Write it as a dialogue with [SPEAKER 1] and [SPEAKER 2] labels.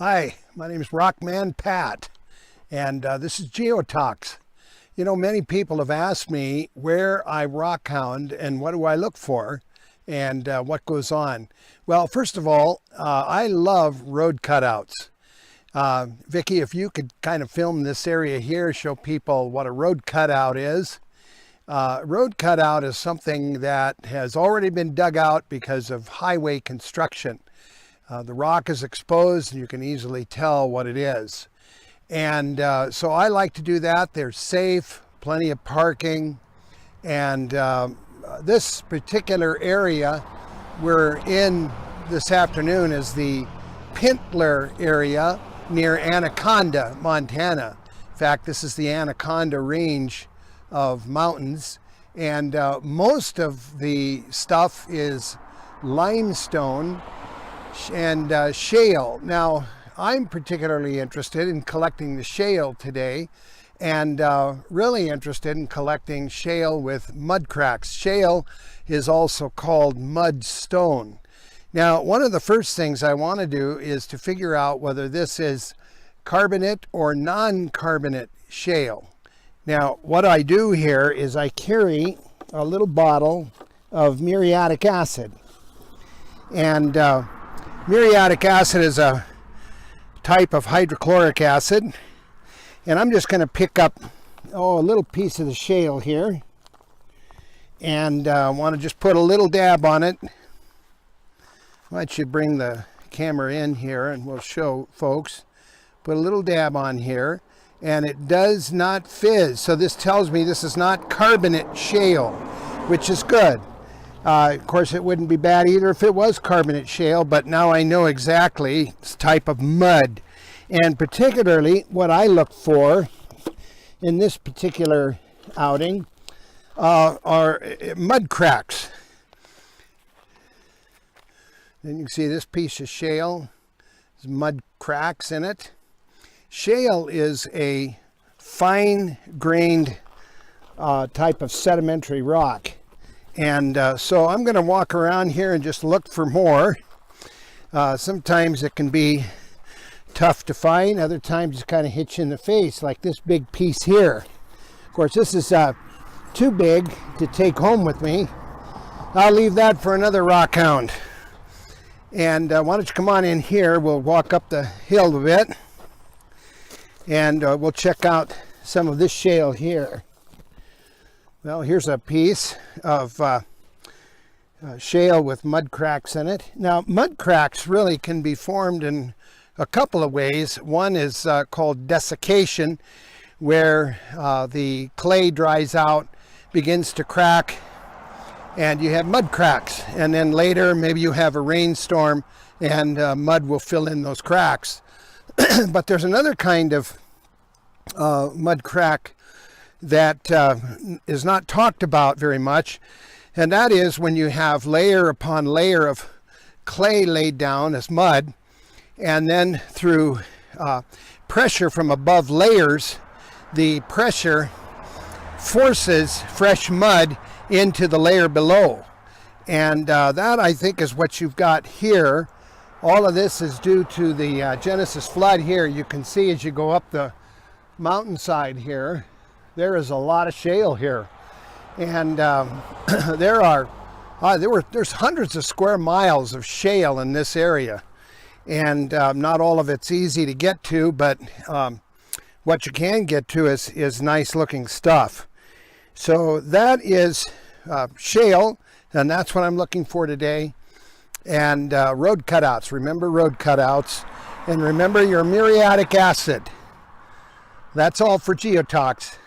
[SPEAKER 1] Hi, my name is Rockman Pat, and this is Geo Talks. You know, many people have asked me where I rock hound and what do I look for and what goes on. Well, first of all, I love road cutouts. Vicki, if you could kind of film this area here, show people what a road cutout is. Road cutout is something that has already been dug out because of highway construction. The rock is exposed and you can easily tell what it is. And so I like to do that. They're safe, plenty of parking. And this particular area we're in this afternoon is the Pintler area near Anaconda, Montana. In fact, this is the Anaconda range of mountains. And most of the stuff is limestone and shale. Now, I'm particularly interested in collecting the shale today, and really interested in collecting shale with mud cracks. Shale is also called mudstone. Now, one of the first things I want to do is to figure out whether this is carbonate or non-carbonate shale. Now, what I do here is I carry a little bottle of muriatic acid, and muriatic acid is a type of hydrochloric acid, and I'm just going to pick up a little piece of the shale here, and want to just put a little dab on it. Why don't you bring the camera in here and we'll show folks. Put a little dab on here, and it does not fizz, so this tells me this is not carbonate shale, which is good. Of course, it wouldn't be bad either if it was carbonate shale, but now I know exactly this type of mud. And particularly what I look for in this particular outing are mud cracks. And you can see this piece of shale, there's mud cracks in it. Shale is a fine-grained type of sedimentary rock. And so I'm going to walk around here and just look for more. Sometimes it can be tough to find. Other times it kind of hits you in the face, like this big piece here. Of course, this is too big to take home with me. I'll leave that for another rock hound. And why don't you come on in here. We'll walk up the hill a bit. And we'll check out some of this shale here. Well, here's a piece of shale with mud cracks in it. Now, mud cracks really can be formed in a couple of ways. One is called desiccation, where the clay dries out, begins to crack, and you have mud cracks. And then later, maybe you have a rainstorm and mud will fill in those cracks. But there's another kind of mud crack that is not talked about very much, and that is when you have layer upon layer of clay laid down as mud, and then through pressure from above layers, the pressure forces fresh mud into the layer below. And that, I think, is what you've got here. All of this is due to the Genesis flood here. You can see as you go up the mountainside here, there is a lot of shale here, and there's hundreds of square miles of shale in this area, and not all of it's easy to get to, but what you can get to is nice looking stuff. So that is shale, and that's what I'm looking for today. And road cutouts. Remember road cutouts, and remember your muriatic acid. That's all for Geo Talks.